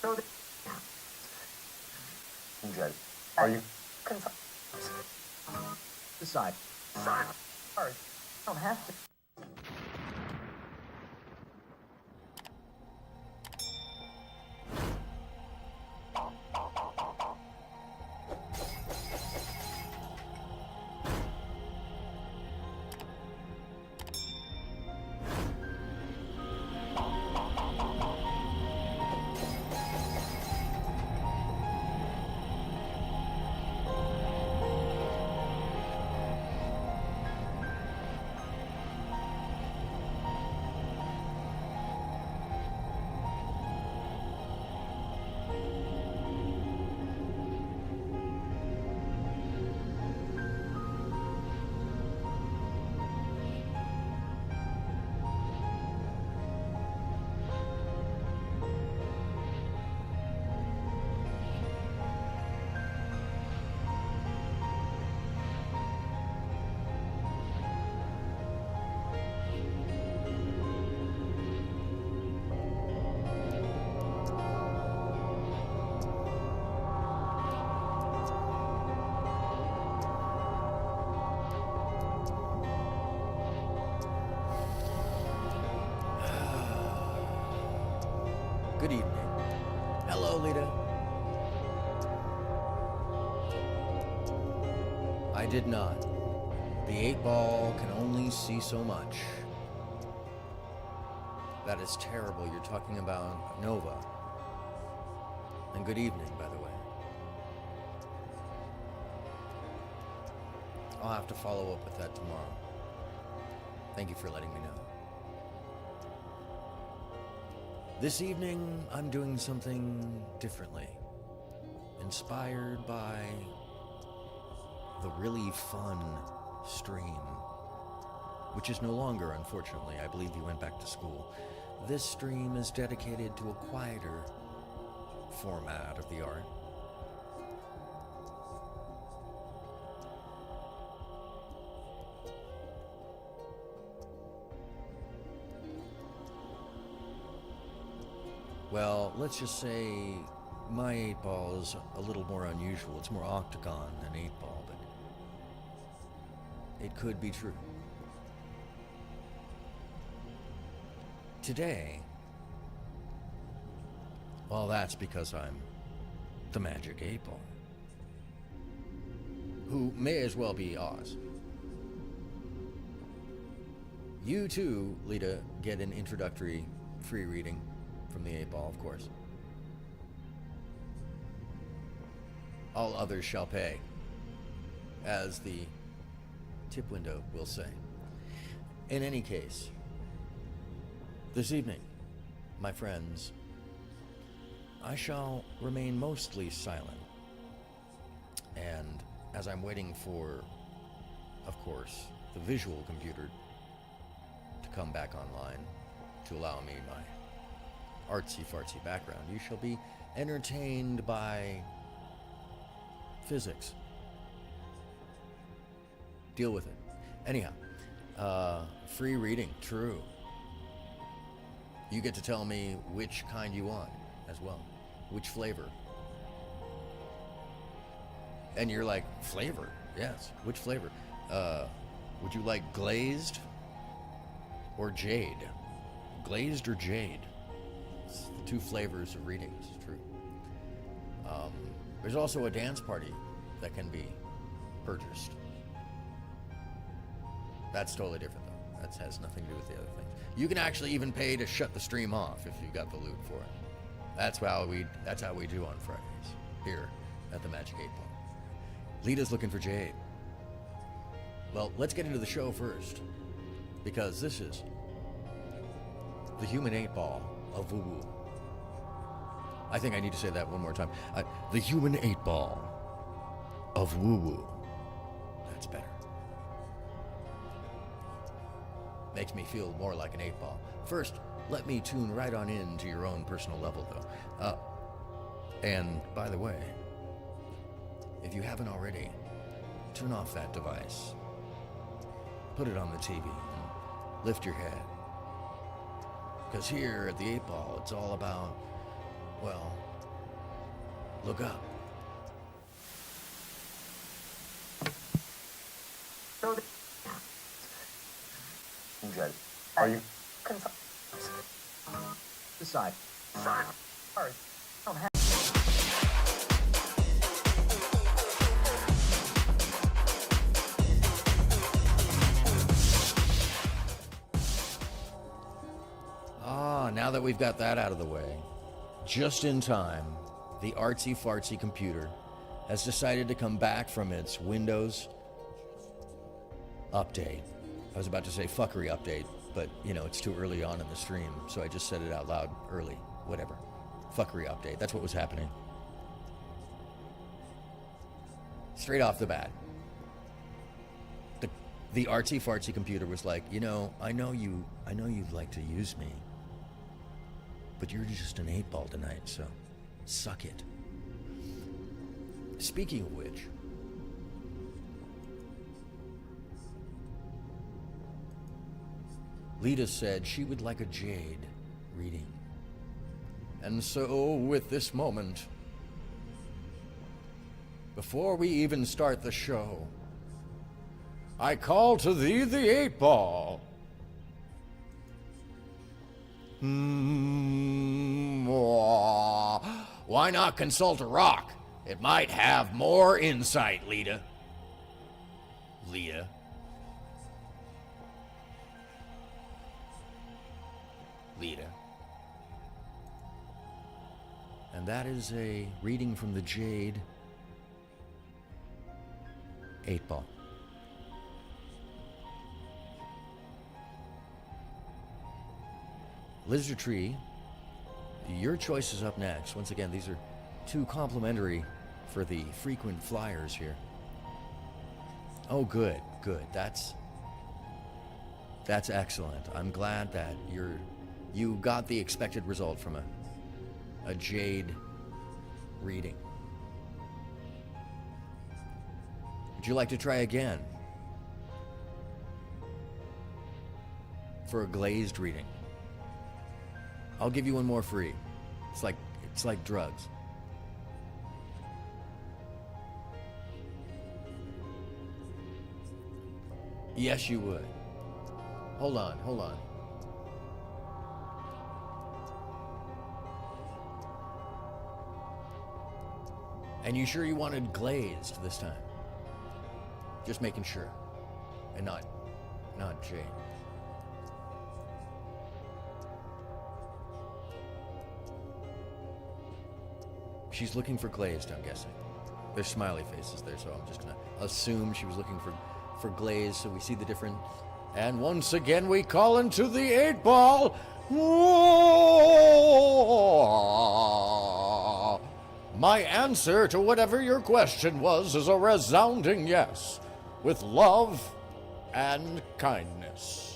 So Are you decide. Sorry, don't have to. Good evening. Hello, Lita. I did not. The 8-ball can only see so much. That is terrible. You're talking about Nova. And good evening, by the way. I'll have to follow up with that tomorrow. Thank you for letting me know. This evening, I'm doing something differently. Inspired by the really fun stream, which is no longer, unfortunately. I believe you went back to school. This stream is dedicated to a quieter format of the art. Well, let's just say my 8-ball is a little more unusual. It's more octagon than 8-ball, but it could be true. Today, well, that's because I'm the magic 8-ball, who may as well be Oz. You too, Lita, get an introductory free reading from the 8-ball, of course. All others shall pay, as the tip window will say. In any case, this evening, my friends, I shall remain mostly silent. And as I'm waiting for, of course, the visual computer to come back online to allow me my artsy-fartsy background, you shall be entertained by physics. Deal with it. Anyhow, free reading, true. You get to tell me which kind you want as well, which flavor. And you're like, flavor? Yes, which flavor? Would you like glazed or jade? Glazed or jade? It's the two flavors of readings, it's true. There's also a dance party that can be purchased. That's totally different though. That has nothing to do with the other things. You can actually even pay to shut the stream off if you've got the loot for it. That's how we do on Fridays here at the Magic 8-Ball. Lita's looking for Jade. Well, let's get into the show first, because this is the human 8-Ball of Woowoo. I think I need to say that one more time. The human 8-Ball of Woowoo. That's better. Makes me feel more like an 8-Ball. First, let me tune right on in to your own personal level, though. And by the way, if you haven't already, turn off that device. Put it on the TV and lift your head. Because here at the 8-Ball, it's all about, well, Look up. So Judge, are you? decide. Sorry. Don't have. Now that we've got that out of the way, just in time, the artsy-fartsy computer has decided to come back from its Windows update. I was about to say fuckery update, but you know, it's too early on in the stream, so I just said it out loud early. Whatever. Fuckery update. That's what was happening. Straight off the bat. The artsy-fartsy computer was like, you know, I know you'd like to use me, but you're just an 8-ball tonight, so suck it. Speaking of which, Lita said she would like a jade reading. And so, with this moment, before we even start the show, I call to thee the 8-ball. Why not consult a rock? It might have more insight, Lita. Lita. And that is a reading from the Jade 8-ball. Lizard Tree, your choice is up next. Once again, these are two complimentary for the frequent flyers here. Oh, good. That's excellent. I'm glad that you got the expected result from a Jade reading. Would you like to try again for a glazed reading? I'll give you one more free. It's like drugs. Yes, you would. Hold on. And you sure you wanted glazed this time? Just making sure. And not Jade. She's looking for glazed, I'm guessing. There's smiley faces there, so I'm just gonna assume she was looking for glazed, so we see the different. And once again we call into the 8-ball. My answer to whatever your question was is a resounding yes, with love and kindness.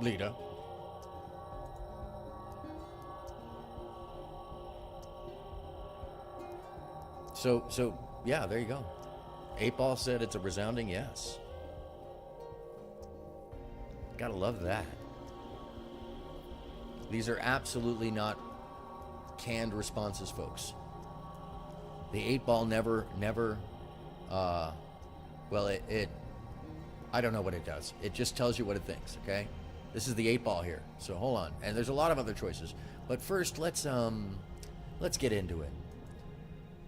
Lita. So yeah, there you go. 8-ball said it's a resounding yes. Gotta love that. These are absolutely not canned responses, folks. The 8-ball never well, it I don't know what it does. It just tells you what it thinks, okay? This is the 8-ball here, so hold on. And there's a lot of other choices. But first, let's get into it.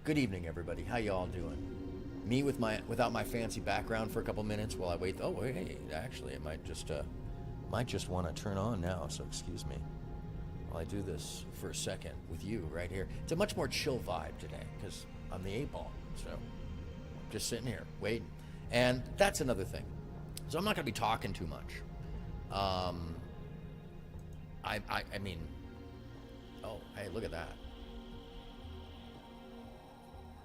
Good evening, everybody. How y'all doing? Me without my fancy background for a couple minutes while I wait. Oh, wait, actually, it might just want to turn on now, so excuse me while I do this for a second with you right here. It's a much more chill vibe today because I'm the 8-ball, so just sitting here waiting. And that's another thing. So I'm not going to be talking too much. I mean, oh, hey, look at that.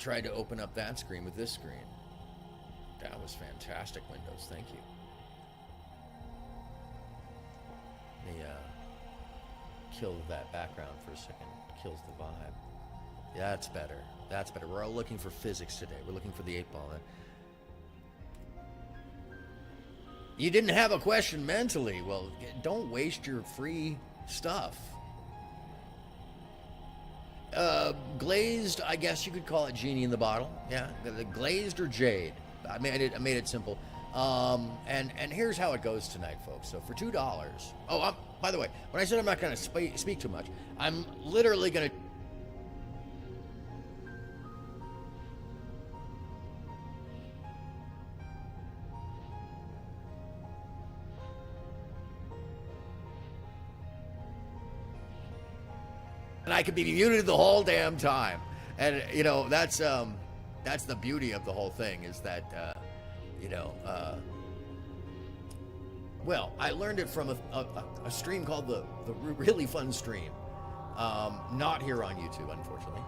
Tried to open up that screen with this screen. That was fantastic, Windows. Thank you. Let me kill that background for a second. Kills the vibe. Yeah, that's better. That's better. We're all looking for physics today. We're looking for the 8-ball. You didn't have a question mentally. Well, don't waste your free stuff. Glazed, I guess you could call it genie in the bottle. Yeah, the glazed or jade. I made it simple. And here's how it goes tonight, folks. So for $2. Oh, by the way, when I said I'm not going to speak too much, I'm literally going to. And I could be muted the whole damn time. And, you know, that's the beauty of the whole thing is that, well, I learned it from a stream called the Really Fun Stream. Not here on YouTube, unfortunately.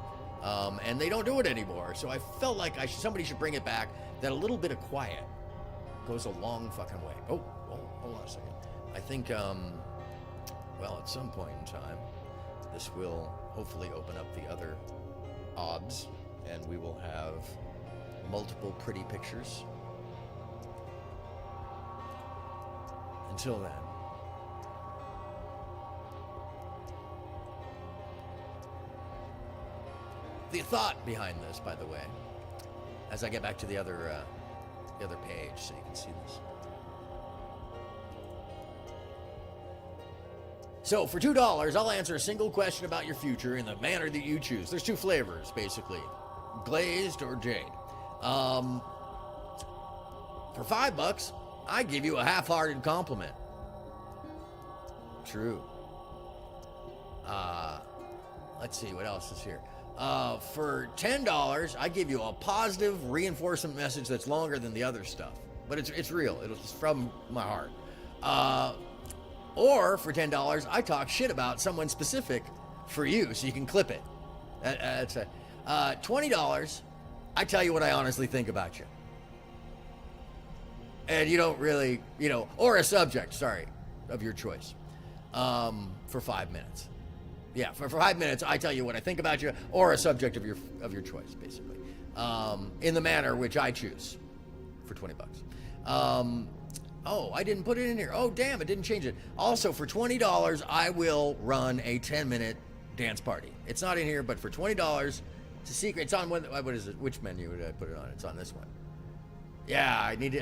And they don't do it anymore. So I felt like somebody should bring it back, that a little bit of quiet goes a long fucking way. Oh, hold on a second. I think, well, at some point in time, this will hopefully open up the other obs, and we will have multiple pretty pictures. Until then, the thought behind this, by the way, as I get back to the other page so you can see this. So for $2, I'll answer a single question about your future in the manner that you choose. There's two flavors, basically, glazed or jade. For $5, I give you a half-hearted compliment. True. Let's see what else is here. For $10, I give you a positive reinforcement message that's longer than the other stuff, but it's real. It's from my heart. Or for $10, I talk shit about someone specific for you, so you can clip it. That's it. $20, I tell you what I honestly think about you. And you don't really, or a subject, sorry, of your choice. For 5 minutes. Yeah, for 5 minutes, I tell you what I think about you, or a subject of your choice, basically. In the manner which I choose, for $20. Oh, I didn't put it in here. Oh, damn, it didn't change it. Also, for $20, I will run a 10-minute dance party. It's not in here, but for $20, it's a secret. It's on what is it? Which menu would I put it on? It's on this one. Yeah, I need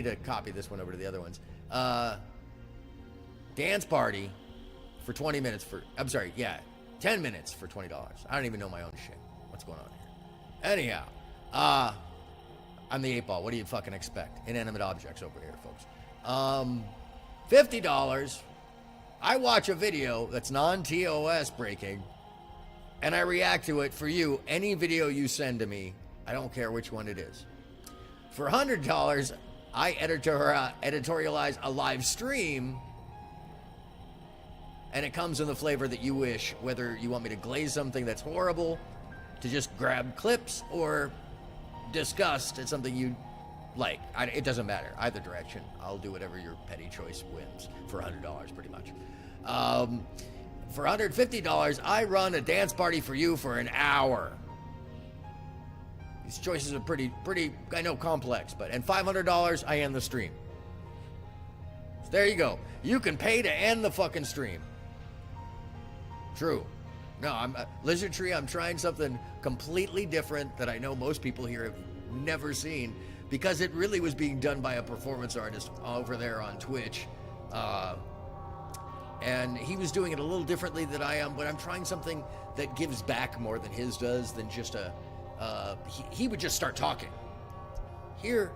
to copy this one over to the other ones. Dance party for 20 minutes 10 minutes for $20. I don't even know my own shit. What's going on here? Anyhow, I'm the 8-ball. What do you fucking expect? Inanimate objects over here, folks. $50, I watch a video that's non-TOS breaking, and I react to it for you. Any video you send to me, I don't care which one it is. For $100, I editorialize a live stream, and it comes in the flavor that you wish, whether you want me to glaze something that's horrible, to just grab clips, or disgust at something you like. It doesn't matter. Either direction. I'll do whatever your petty choice wins for $100, pretty much. For $150, I run a dance party for you for an hour. These choices are pretty, I know, complex, and $500, I end the stream. So there you go. You can pay to end the fucking stream. True. No, Lizard Tree, I'm trying something completely different that I know most people here have never seen, because it really was being done by a performance artist over there on Twitch. And he was doing it a little differently than I am, but I'm trying something that gives back more than his does, than just he would just start talking. Here,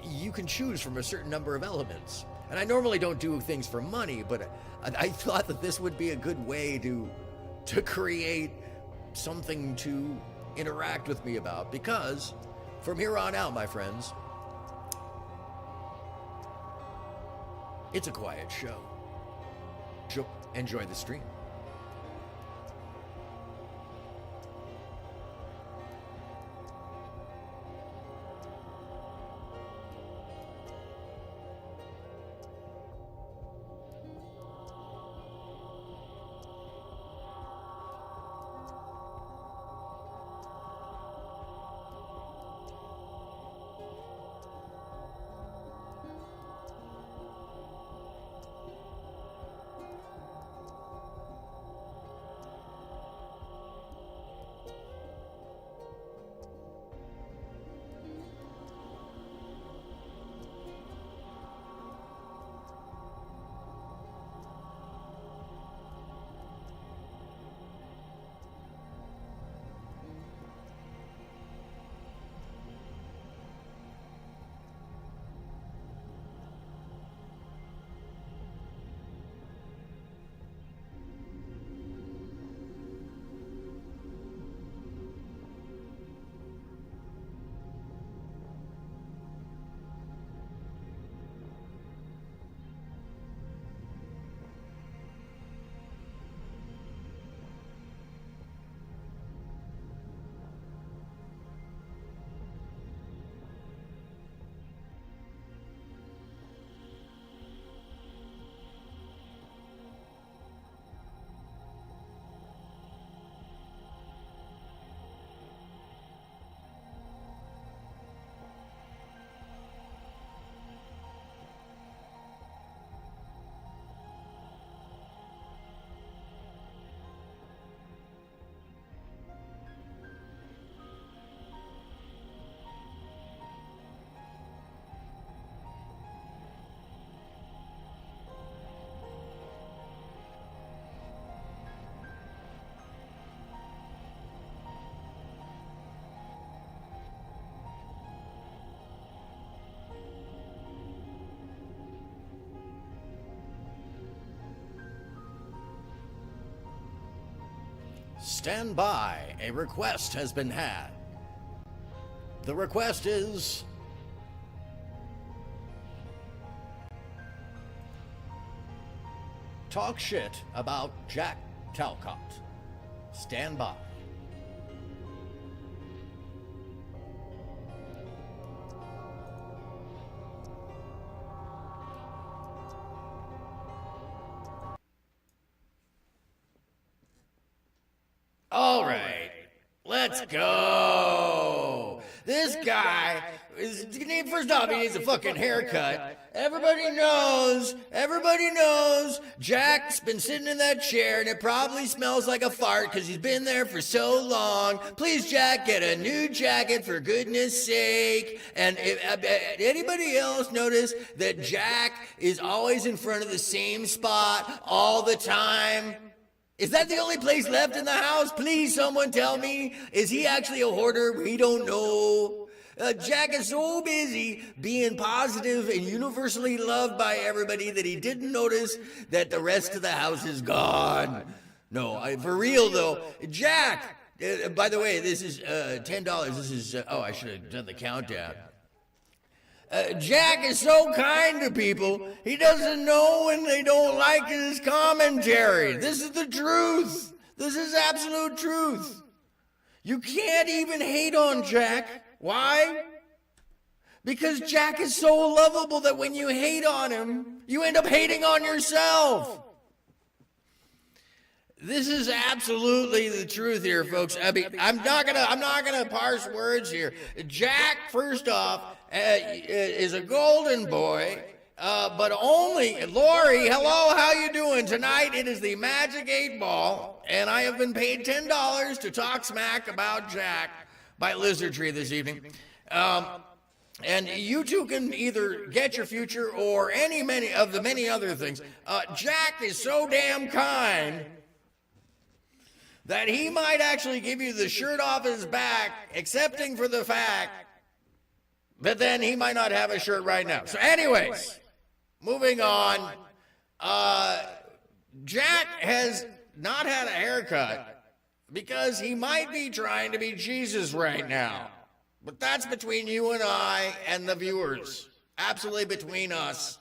you can choose from a certain number of elements. And I normally don't do things for money, but I thought that this would be a good way to create something to interact with me about, because from here on out, my friends, it's a quiet show. Enjoy the stream. Stand by. A request has been had. The request is... talk shit about Jack Talcott. Stand by. All right, let's go. This guy is, first off, he needs a fucking haircut. Everybody knows, Jack's been sitting in that chair and it probably smells like a fart because he's been there for so long. Please, Jack, get a new jacket for goodness sake. And anybody else notice that Jack is always in front of the same spot all the time? Is that the only place left in the house? Please, someone tell me. Is he actually a hoarder? We don't know. Jack is so busy being positive and universally loved by everybody that he didn't notice that the rest of the house is gone. No, for real though. Jack, by the way, this is $10. This is, I should have done the countdown. Jack is so kind to people, he doesn't know when they don't like his commentary. This is the truth. This is absolute truth. You can't even hate on Jack. Why? Because Jack is so lovable that when you hate on him, you end up hating on yourself. This is absolutely the truth here, folks. I mean, I'm not gonna parse words here. Jack, first off, is a golden boy, but only Lori. Hello, how you doing tonight? It is the Magic 8 Ball, and I have been paid $10 to talk smack about Jack by Lizardtree this evening. And you two can either get your future or many of the many other things. Jack is so damn kind that he might actually give you the shirt off his back, excepting for the fact that then he might not have a shirt right now. So anyways, moving on. Jack has not had a haircut because he might be trying to be Jesus right now. But that's between you and I and the viewers. Absolutely between us.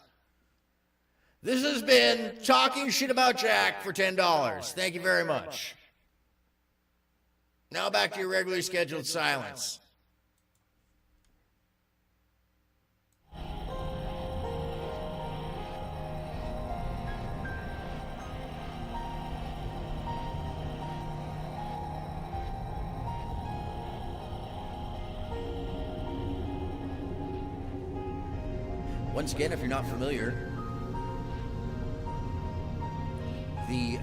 This has been Talking Shit About Jack for $10. Thank you very much. Now back to your regularly scheduled silence. Once again, if you're not familiar, the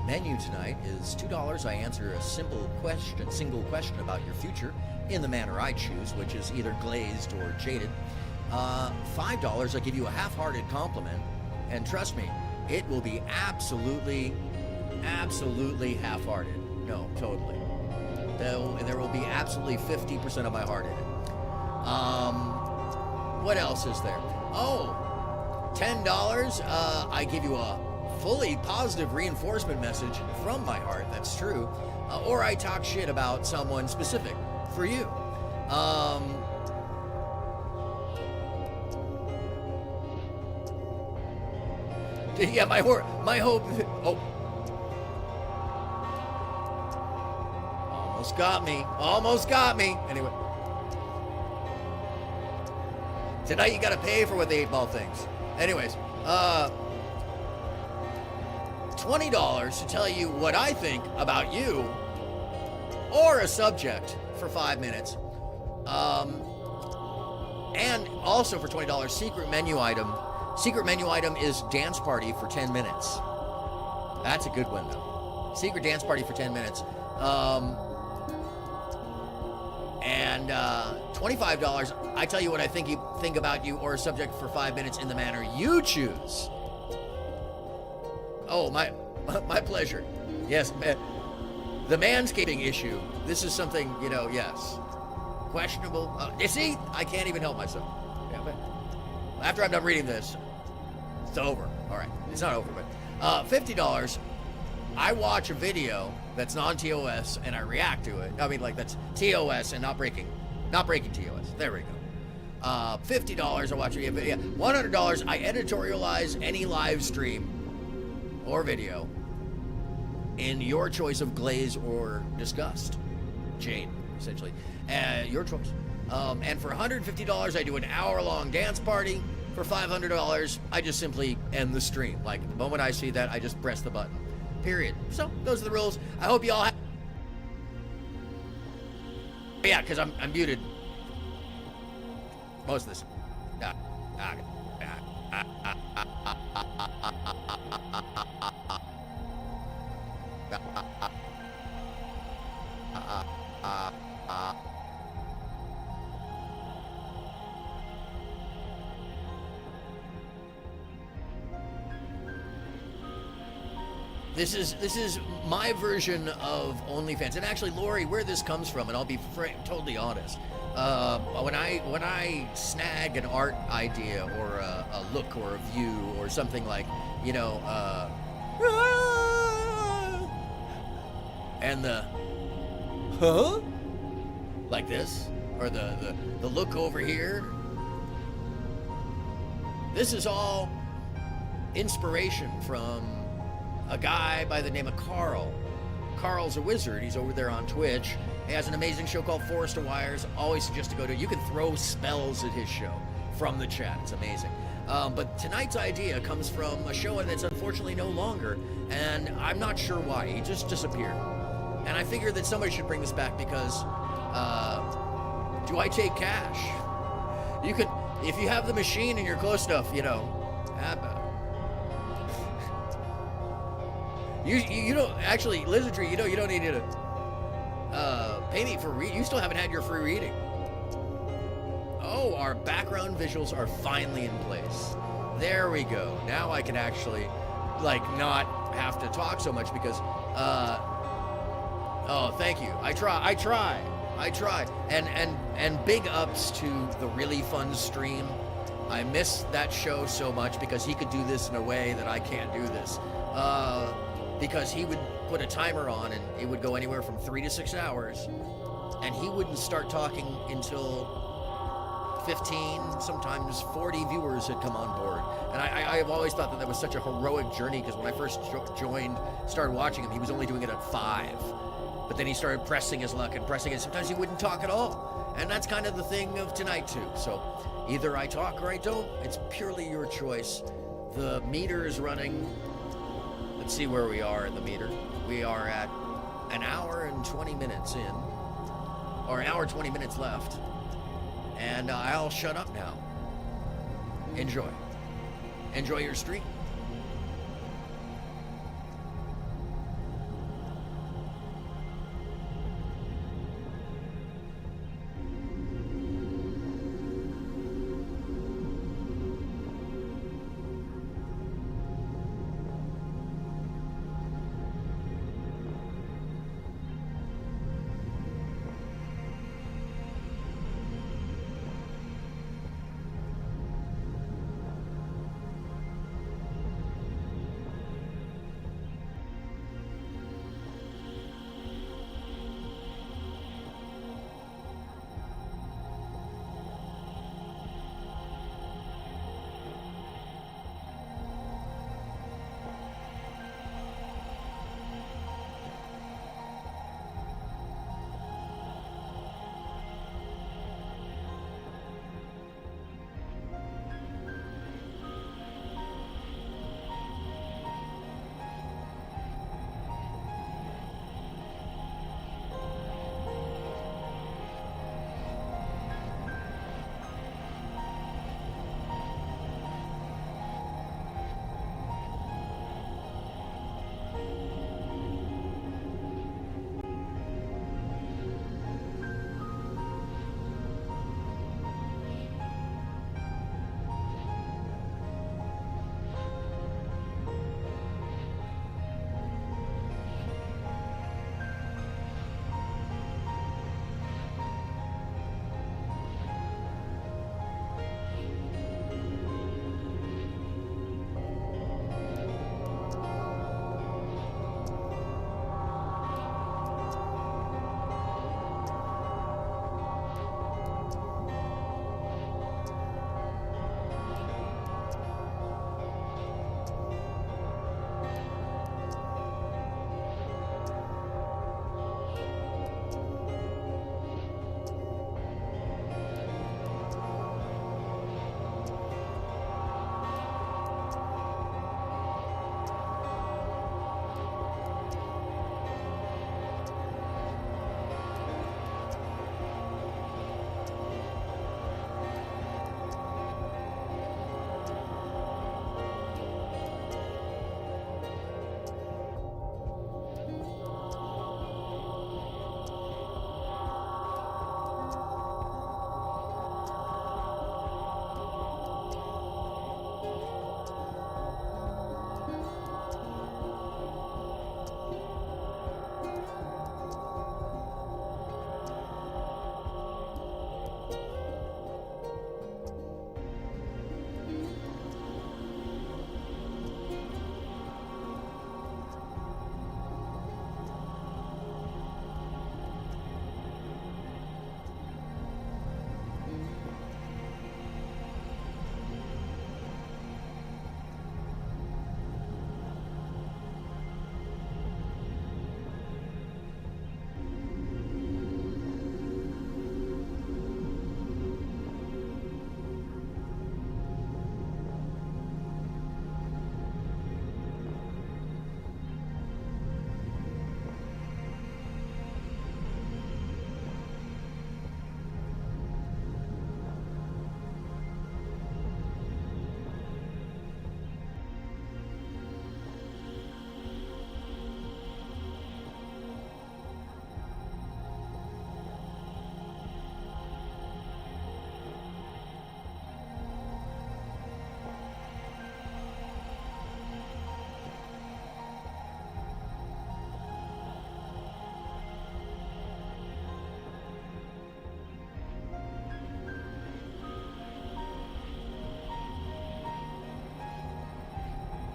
menu tonight is $2. I answer a single question about your future in the manner I choose, which is either glazed or jaded. $5, I give you a half-hearted compliment, and trust me, it will be absolutely half-hearted. No, totally. There will be absolutely 50% of my heart in it. What else is there? Oh, $10, I give you a fully positive reinforcement message from my heart, that's true, or I talk shit about someone specific for you. Yeah, my hope, oh. Almost got me. Anyway. Tonight you gotta pay for what the 8 Ball thinks. Anyways, $20 to tell you what I think about you or a subject for 5 minutes. And also for $20, secret menu item. Secret menu item is dance party for 10 minutes. That's a good one though. Secret dance party for 10 minutes. And $25, I tell you what I think about you or a subject for 5 minutes in the manner you choose. Oh, my pleasure. Yes, the manscaping issue. This is something, yes. Questionable. You see, I can't even help myself. Yeah, but after I'm done reading this, it's over. All right, it's not over, but $50, I watch a video that's non-TOS and I react to it. I mean, like, that's TOS and not breaking TOS. There we go. $50 I watch it. Yeah, $100 I editorialize any live stream or video in your choice of glaze or disgust. Jane, essentially. Your choice. And for $150 I do an hour-long dance party. For $500 I just simply end the stream. Like, the moment I see that, I just press the button. Period. So, those are the rules. I hope you all have... Yeah, because I'm muted most of this. This is my version of OnlyFans, and actually, Lori, where this comes from, and I'll be totally honest. When I snag an art idea or a look or a view or something like, you know, and the like this, or the look over here. This is all inspiration from a guy by the name of Carl. Carl's a wizard. He's over there on Twitch. He has an amazing show called Forest of Wires. Always suggest to go to. You can throw spells at his show from the chat. It's amazing. But tonight's idea comes from a show that's unfortunately no longer, and I'm not sure why. He just disappeared. And I figured that somebody should bring this back because do I take cash? You could, if you have the machine and you're close enough, you know. You don't actually, Lizardry, you know, you don't need to pay me for you still haven't had your free reading. Oh, our background visuals are finally in place. There we go. Now I can actually, like, not have to talk so much because oh, thank you. I try. And big ups to the really fun stream. I miss that show so much because he could do this in a way that I can't do this. Because he would put a timer on and it would go anywhere from 3 to 6 hours, and he wouldn't start talking until 15, sometimes 40 viewers had come on board. And I've always thought that was such a heroic journey, because when I first started watching him, he was only doing it at 5. But then he started pressing his luck and pressing it. Sometimes he wouldn't talk at all. And that's kind of the thing of tonight too. So either I talk or I don't. It's purely your choice. The meter is running. Let's see where we are in the meter. We are at an hour and 20 minutes in, or an hour 20 minutes left, and I'll shut up now. Enjoy your stream.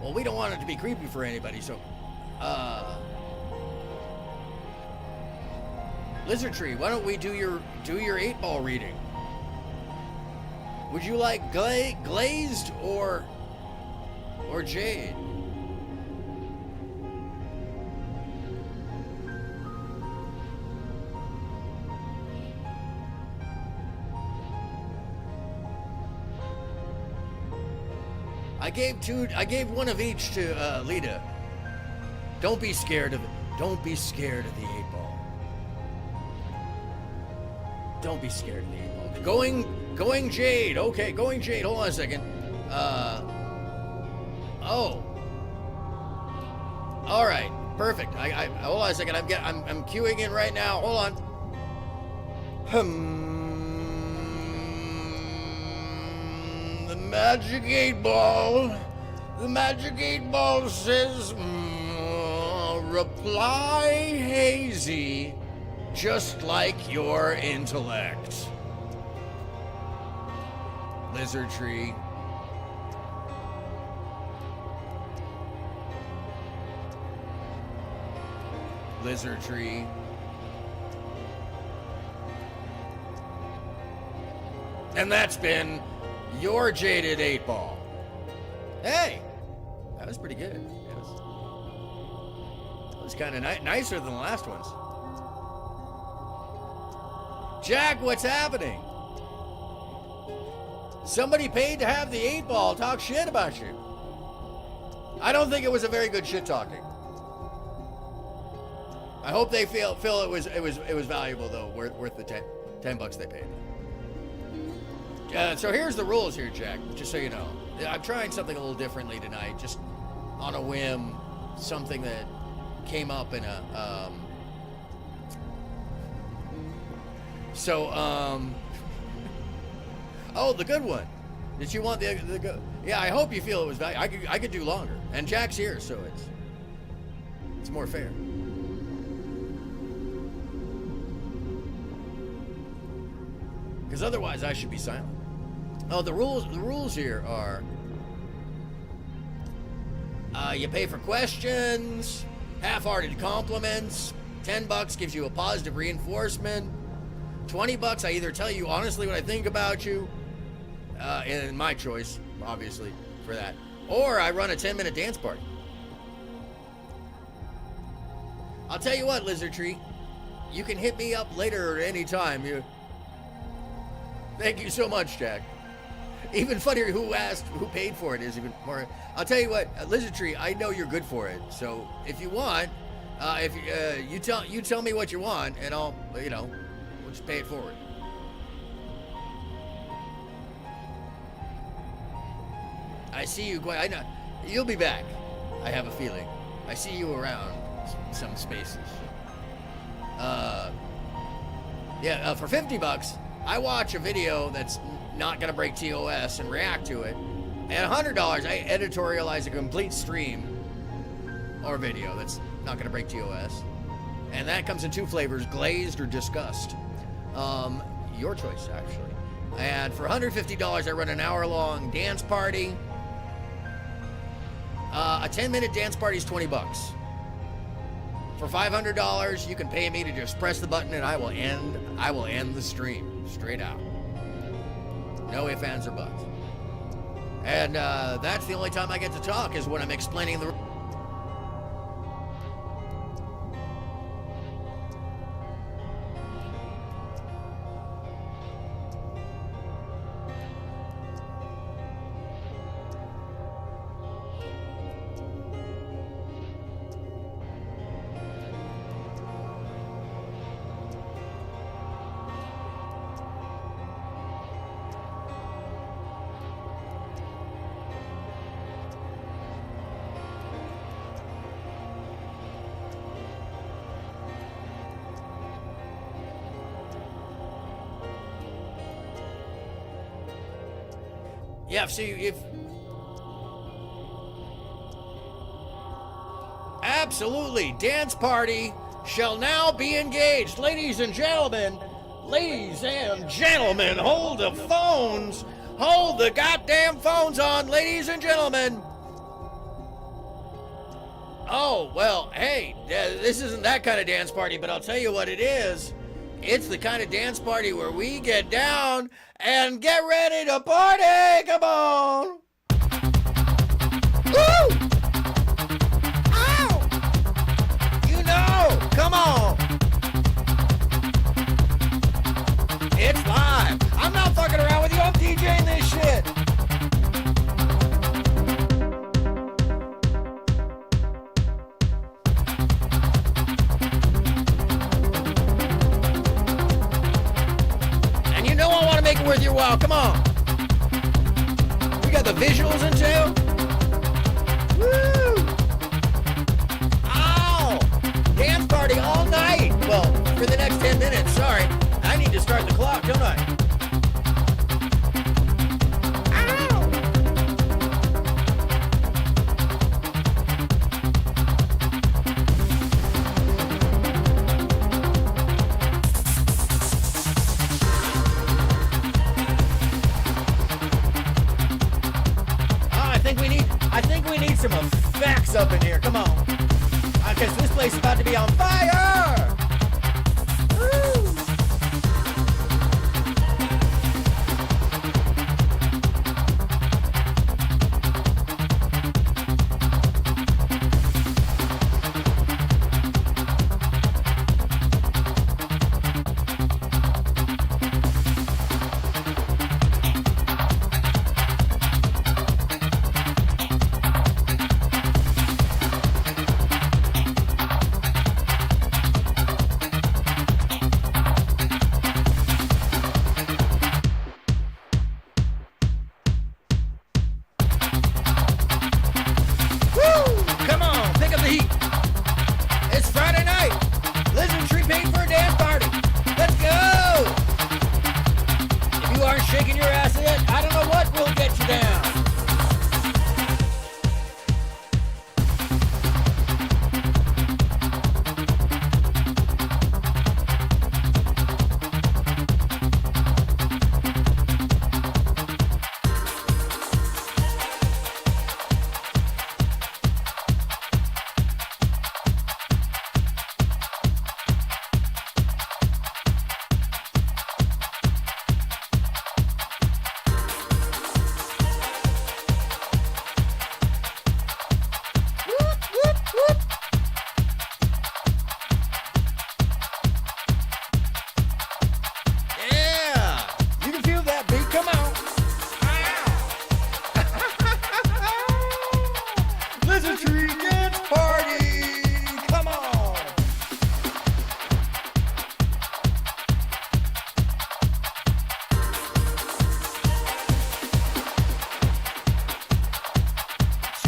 Well, we don't want it to be creepy for anybody, so, Lizard Tree, why don't we do your 8-ball reading? Would you like glazed or jade? I gave one of each to Lita. Don't be scared of it. Don't be scared of the 8-ball. Don't be scared of the 8-ball. Going jade. Okay, going jade. Hold on a second. Oh. All right. Perfect. I hold on a second. I'm queuing in right now. Hold on. The magic 8-ball. The magic 8-ball says, reply hazy, just like your intellect. Lizard Tree. Lizard Tree. And that's been your jaded 8-ball. Hey, that was pretty good. That was kind of nicer than the last ones. Jack, what's happening? Somebody paid to have the 8-ball talk shit about you. I don't think it was a very good shit talking. I hope they feel it was valuable though, worth the 10 bucks they paid. So here's the rules here, Jack, just so you know. I'm trying something a little differently tonight, just on a whim, something that came up in a, oh, the good one. Did you want the good? Yeah, I hope you feel it was valuable. I could do longer. And Jack's here, so it's more fair. Because otherwise I should be silent. Oh, the rules here are you pay for questions, half-hearted compliments, $10 gives you a positive reinforcement, $20 I either tell you honestly what I think about you, and my choice, obviously, for that, or I run a 10-minute dance party. I'll tell you what, Lizard Tree, you can hit me up later at any time. Thank you so much, Jack. Even funnier, who paid for it is even more. I'll tell you what, Lizard Tree, I know you're good for it. So if you want, you tell me what you want, and I'll, we'll just pay it forward. I see you quite. I know you'll be back. I have a feeling. I see you around some spaces. For $50, I watch a video that's not gonna break TOS and react to it. And $100, I editorialize a complete stream or video that's not gonna break TOS. And that comes in 2 flavors, glazed or disgust. Your choice, actually. And for $150, I run an hour-long dance party. A 10-minute dance party is $20. For $500, you can pay me to just press the button and I will end the stream straight out. No ifs, ands, or buts. And that's the only time I get to talk is when I'm explaining the... Yeah, see, if... Absolutely, dance party shall now be engaged. Ladies and gentlemen, hold the phones. Hold the goddamn phones on, ladies and gentlemen. Oh, well, hey, this isn't that kind of dance party, but I'll tell you what it is. It's the kind of dance party where we get down and get ready to party. Come on. Woo! Ow! You know, come on. It's live. I'm not fucking around with you. I'm DJing this shit. Make it worth your while. Come on. We got the visuals in too. Woo! Ow! Dance party all night. Well, for the next 10 minutes. Sorry. I need to start the clock, don't I? I think we need some effects up in here. Come on. Because this place is about to be on fire. Woo. Shaking your ass yet? I don't know what will get you down.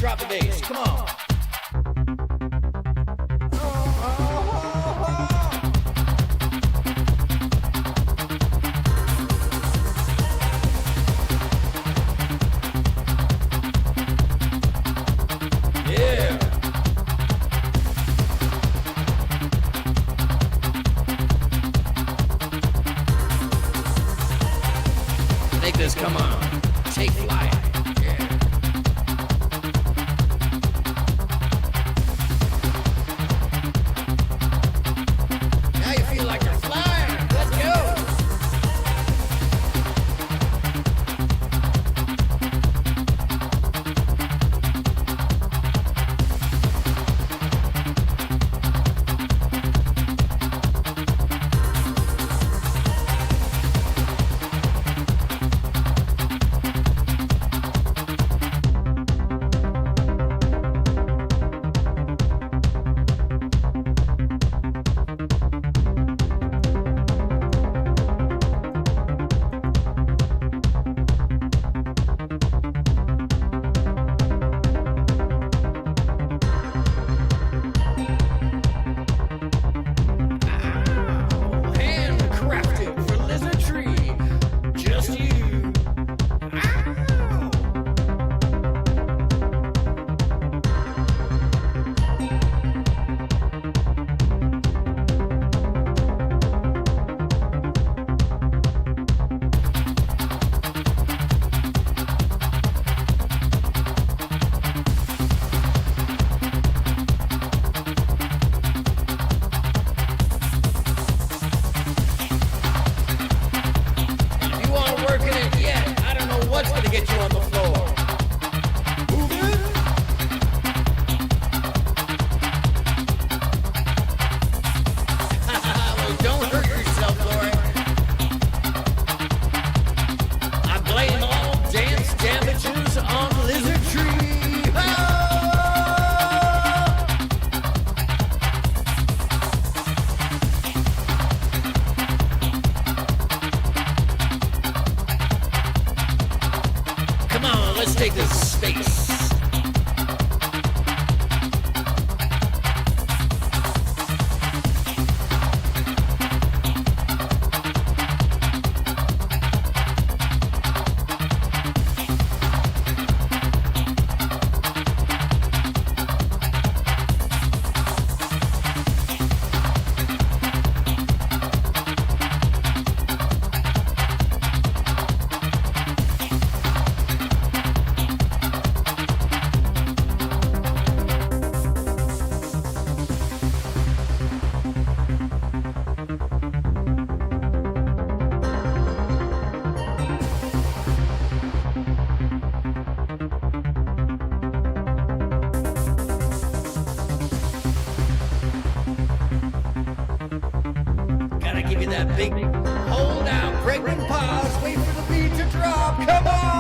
Drop the bass, come on. Yeah. Make this come on. Take flight. Yeah. Gotta give you that big hold out, pregnant pause, wait for the beat to drop. Come on!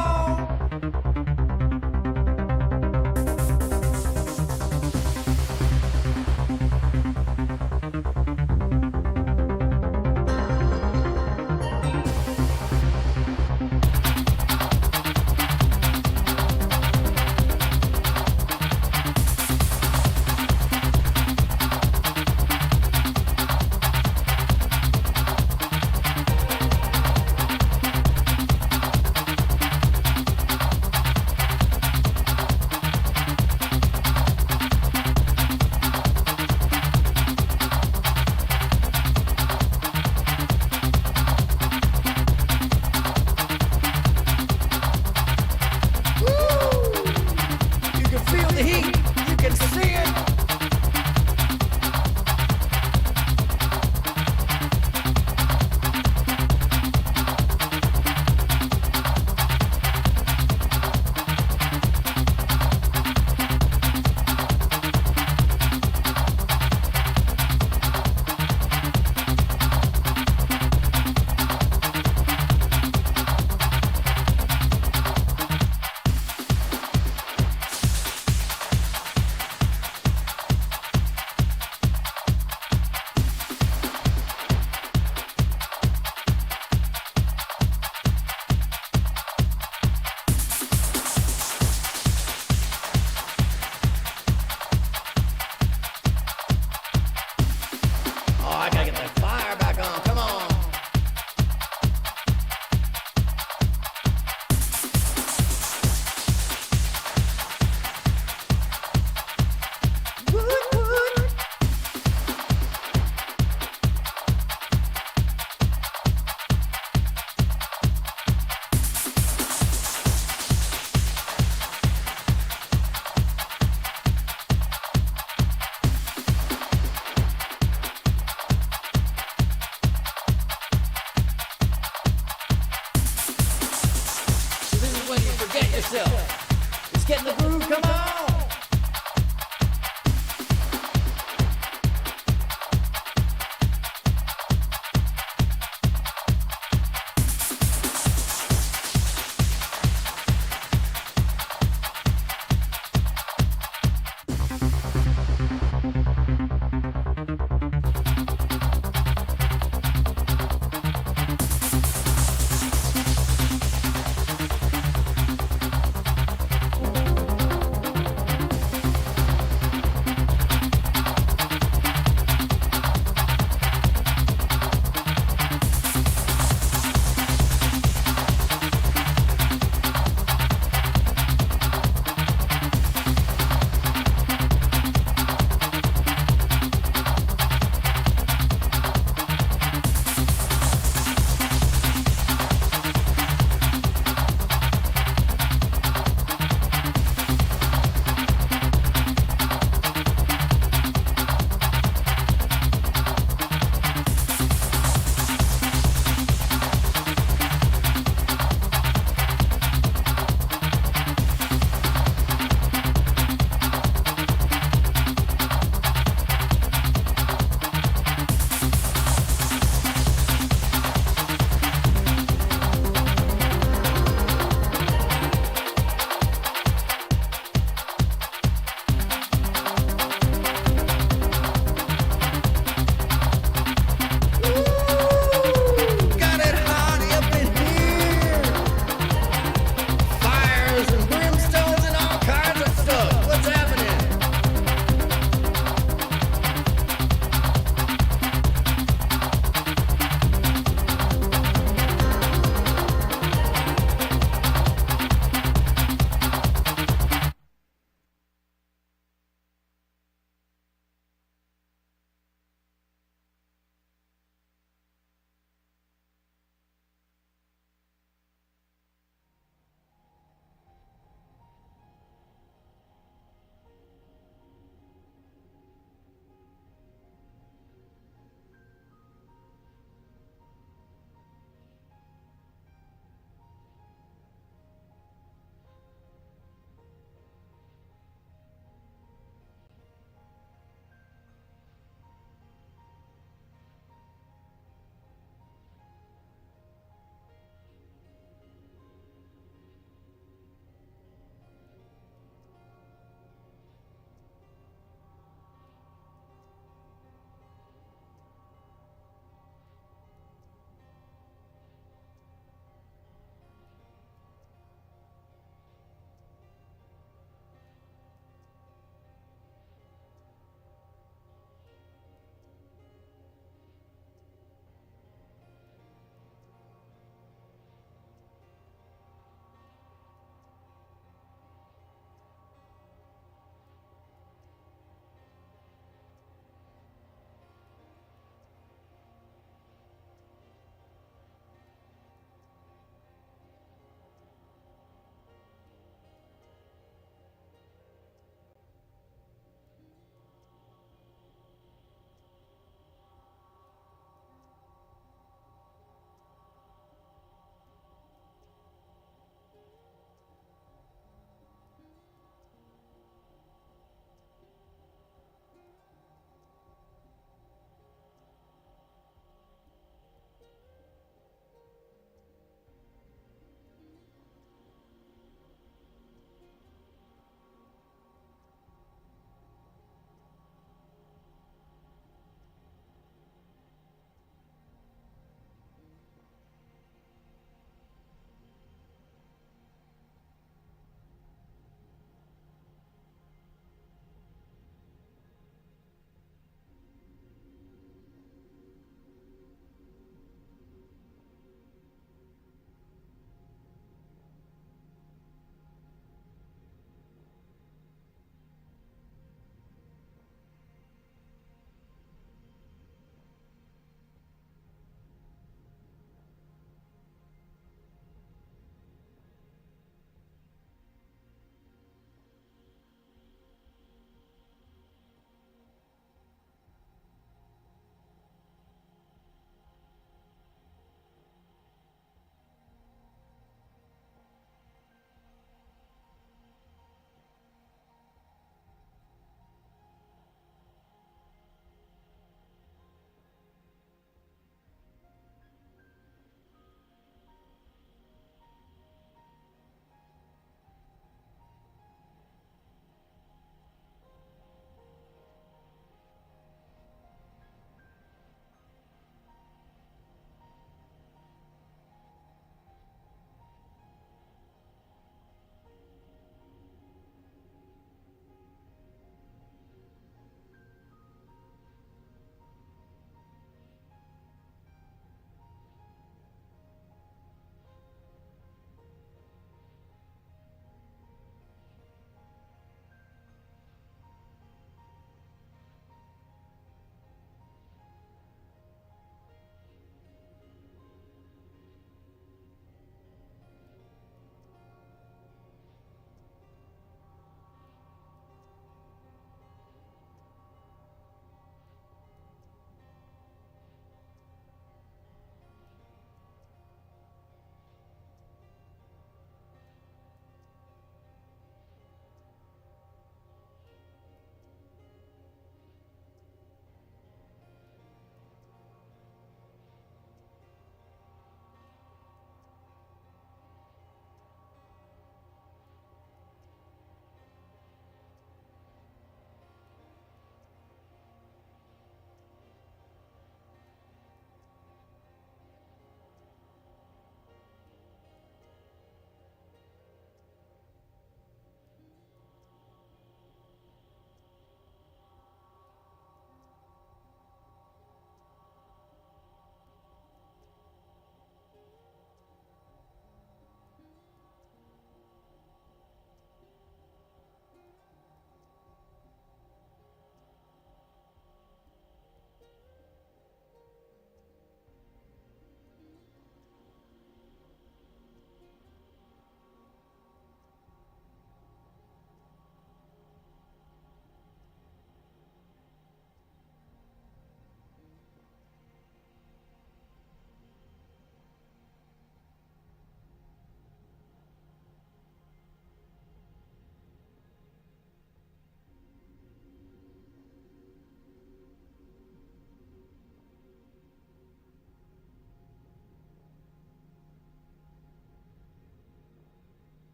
yourself. Let's get in the groove, come on.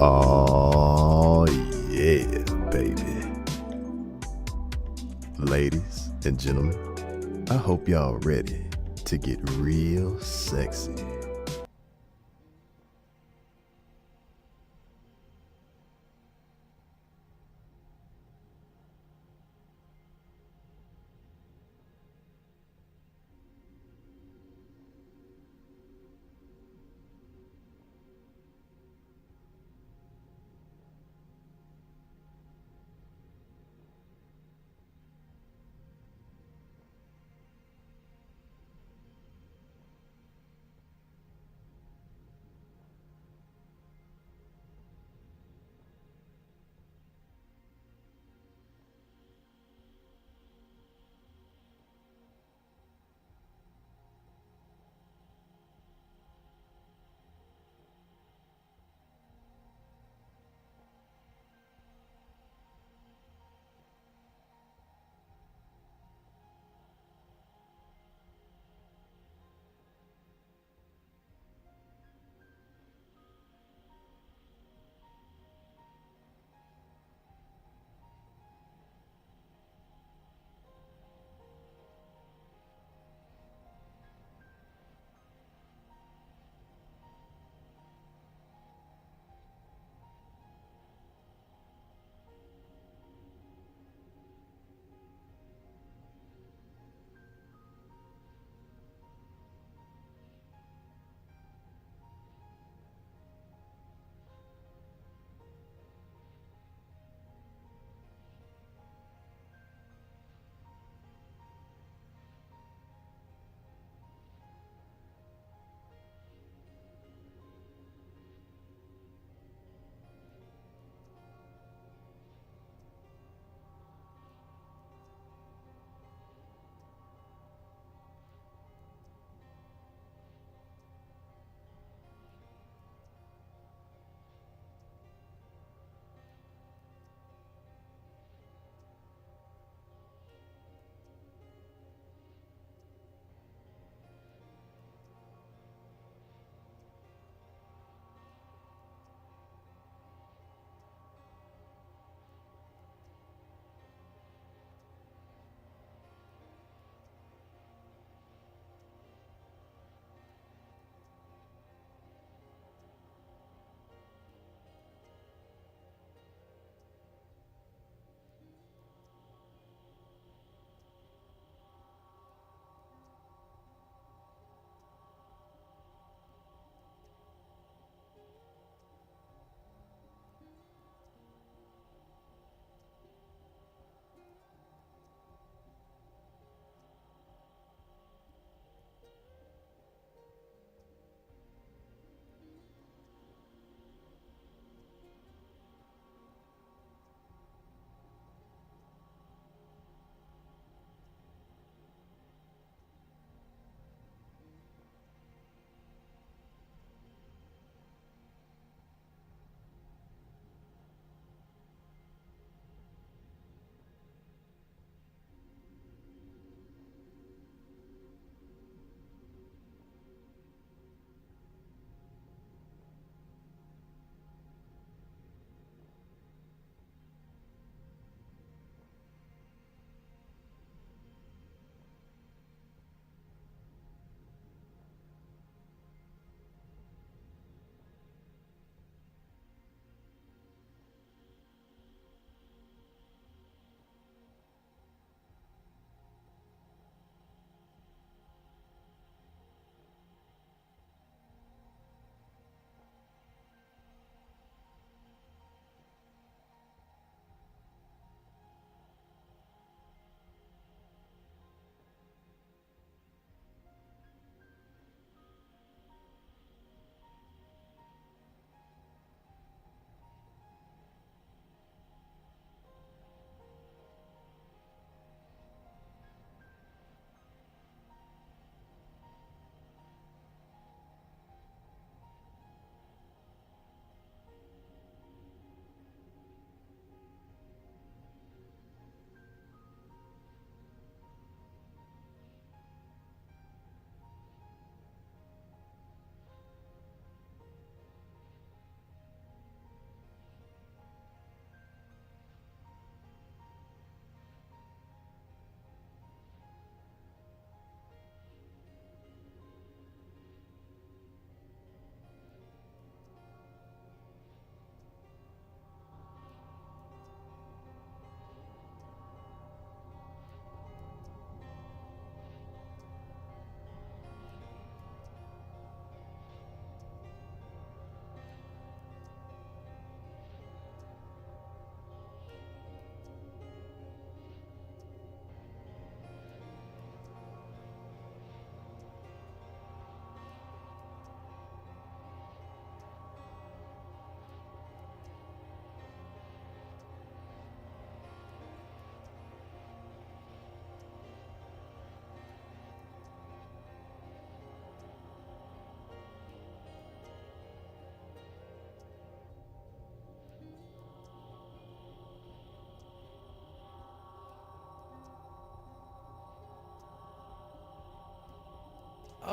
Oh, yeah, baby. Ladies and gentlemen, I hope y'all ready to get real sexy.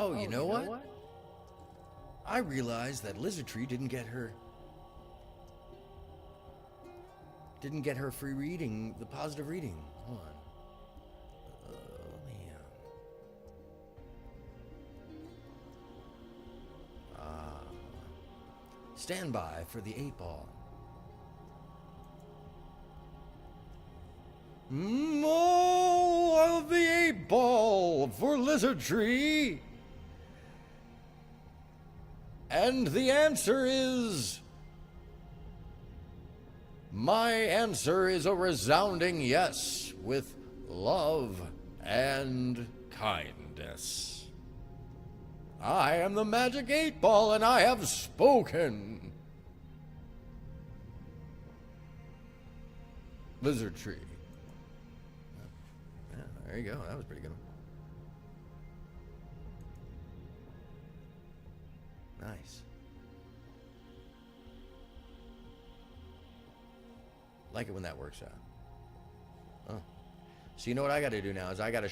Oh, you know what? I realized that Lizardtree didn't get her free reading, the positive reading. Hold on. Let me, stand by for the 8-ball. More of the 8-ball for Lizardtree. And the answer is... My answer is a resounding yes, with love and kindness. I am the magic 8-ball, and I have spoken. Lizardtree. Yeah, there you go. That was pretty good. Nice. Like it when that works out. Oh. So you know what I got to do now is I got to...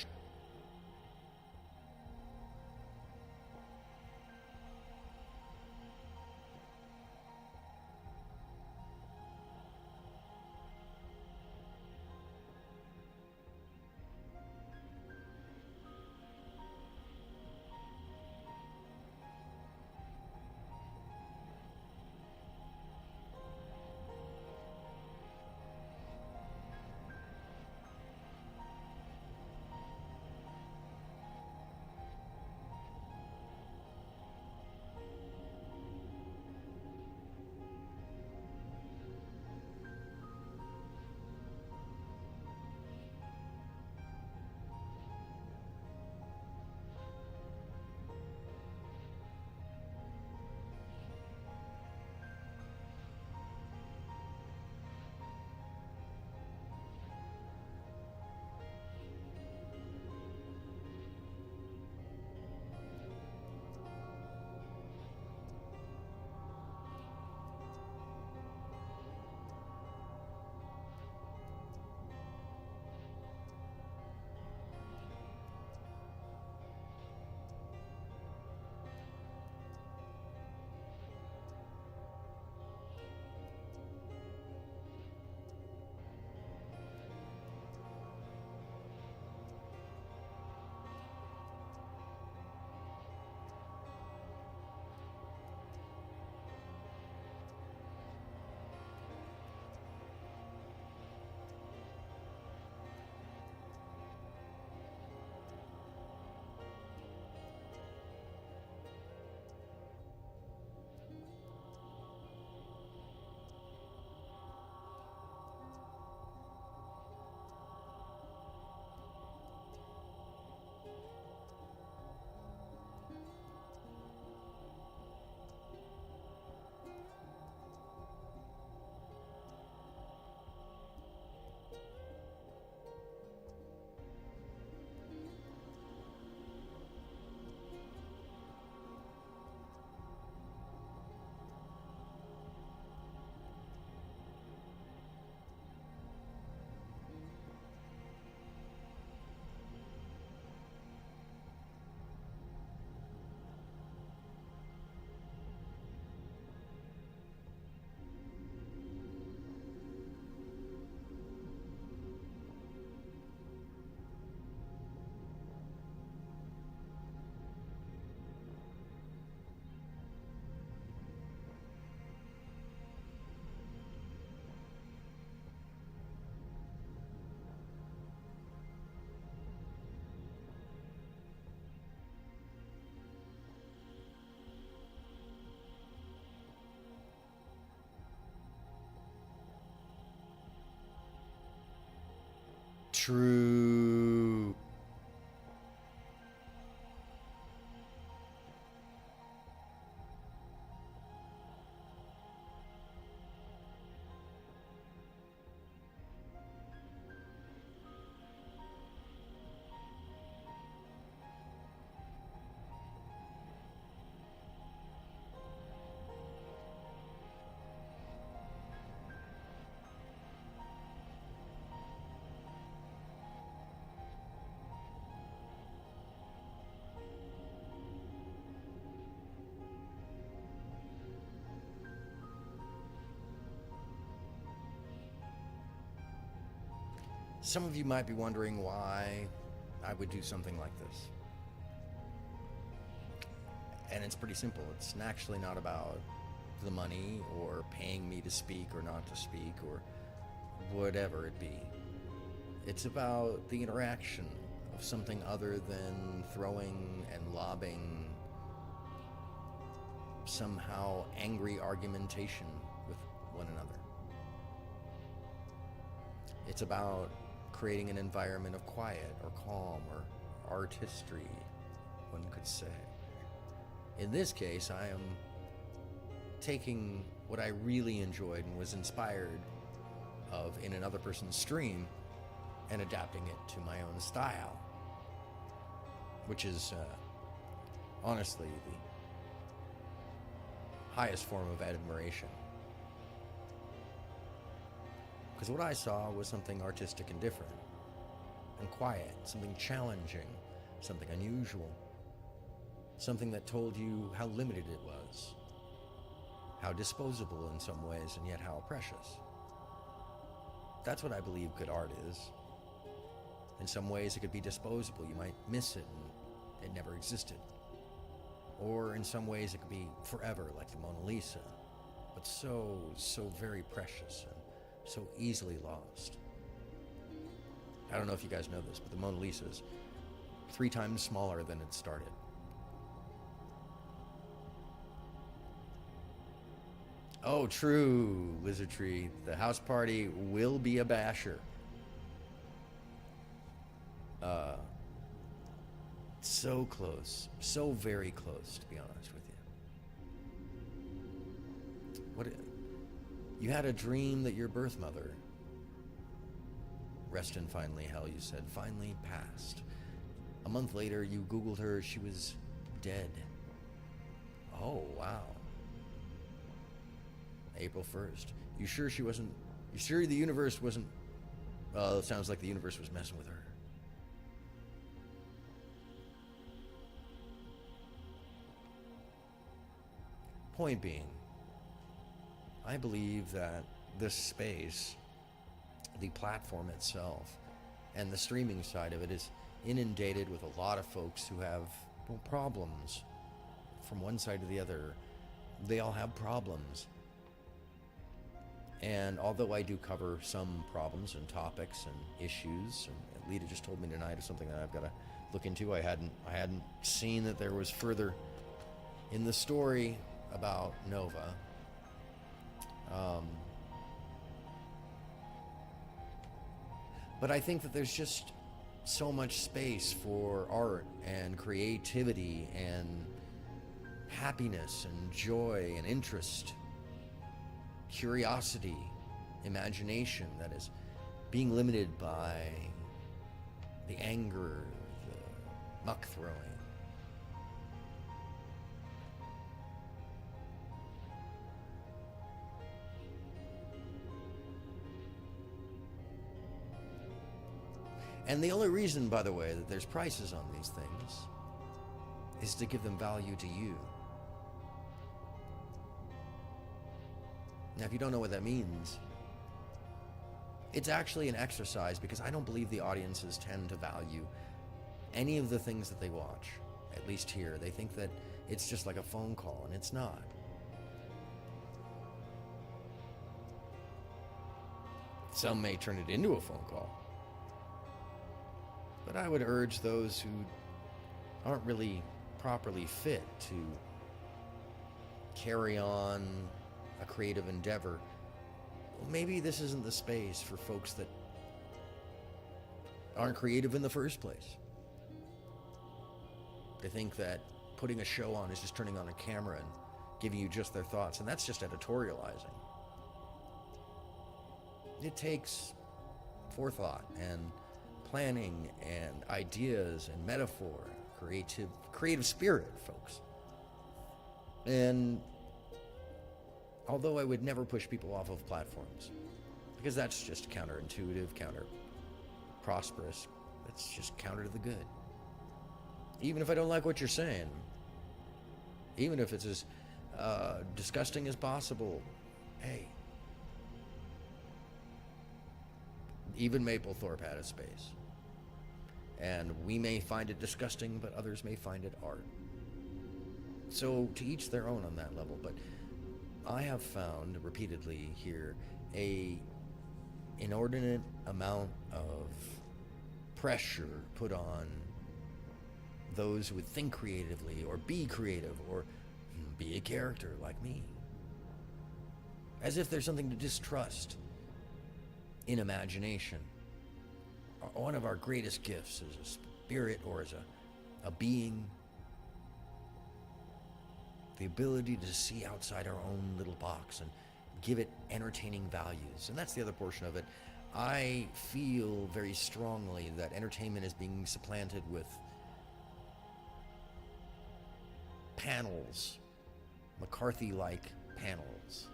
True. Some of you might be wondering why I would do something like this. And it's pretty simple. It's actually not about the money or paying me to speak or not to speak or whatever it be. It's about the interaction of something other than throwing and lobbing somehow angry argumentation with one another. It's about creating an environment of quiet or calm or artistry, one could say. In this case, I am taking what I really enjoyed and was inspired of in another person's stream and adapting it to my own style, which is honestly the highest form of admiration. Because what I saw was something artistic and different and quiet, something challenging, something unusual, something that told you how limited it was, how disposable in some ways, and yet how precious. That's what I believe good art is. In some ways it could be disposable. You might miss it and it never existed. Or in some ways it could be forever, like the Mona Lisa, but so very precious and so easily lost. I don't know if you guys know this, but the Mona Lisa is 3 times smaller than it started. Oh, true, Lizardtree. The house party will be a basher. So close. So very close, to be honest with you. You had a dream that your birth mother, rest in finally hell, you said, finally passed. A month later, you Googled her. She was dead. Oh, wow. April 1st. You sure she wasn't... You sure the universe wasn't... It sounds like the universe was messing with her. Point being, I believe that this space, the platform itself, and the streaming side of it is inundated with a lot of folks who have problems from one side to the other. They all have problems. And although I do cover some problems and topics and issues, and Lita just told me tonight of something that I've got to look into. I hadn't seen that there was further in the story about Nova. But I think that there's just so much space for art and creativity and happiness and joy and interest, curiosity, imagination that is being limited by the anger, the muck throwing. And the only reason, by the way, that there's prices on these things is to give them value to you. Now, if you don't know what that means, it's actually an exercise, because I don't believe the audiences tend to value any of the things that they watch, at least here. They think that it's just like a phone call, and it's not. Some may turn it into a phone call. But I would urge those who aren't really properly fit to carry on a creative endeavor. Well, maybe this isn't the space for folks that aren't creative in the first place. They think that putting a show on is just turning on a camera and giving you just their thoughts, and that's just editorializing. It takes forethought and planning and ideas and metaphor, creative spirit, folks. And although I would never push people off of platforms, because that's just counterintuitive, counter-prosperous, it's just counter to the good. Even if I don't like what you're saying, even if it's as disgusting as possible, hey, Even Maplethorpe had a space. And we may find it disgusting, but others may find it art. So to each their own on that level. But I have found repeatedly here a inordinate amount of pressure put on those who would think creatively or be creative or be a character like me. As if there's something to distrust in imagination. One of our greatest gifts as a spirit or as a being, the ability to see outside our own little box and give it entertaining values. And that's the other portion of it. I feel very strongly that entertainment is being supplanted with panels, McCarthy-like panels,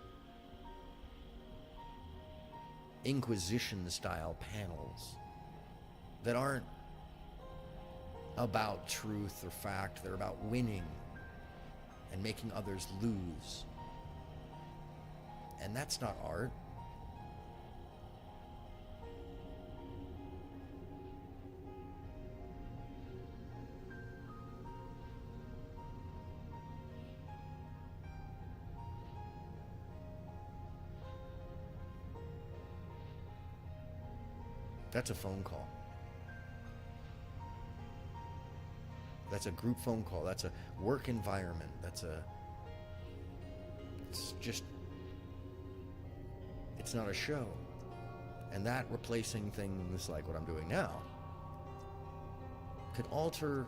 Inquisition-style panels that aren't about truth or fact. They're about winning and making others lose. And that's not art. That's a phone call. That's a group phone call. That's a work environment. It's not a show. And that replacing things like what I'm doing now could alter,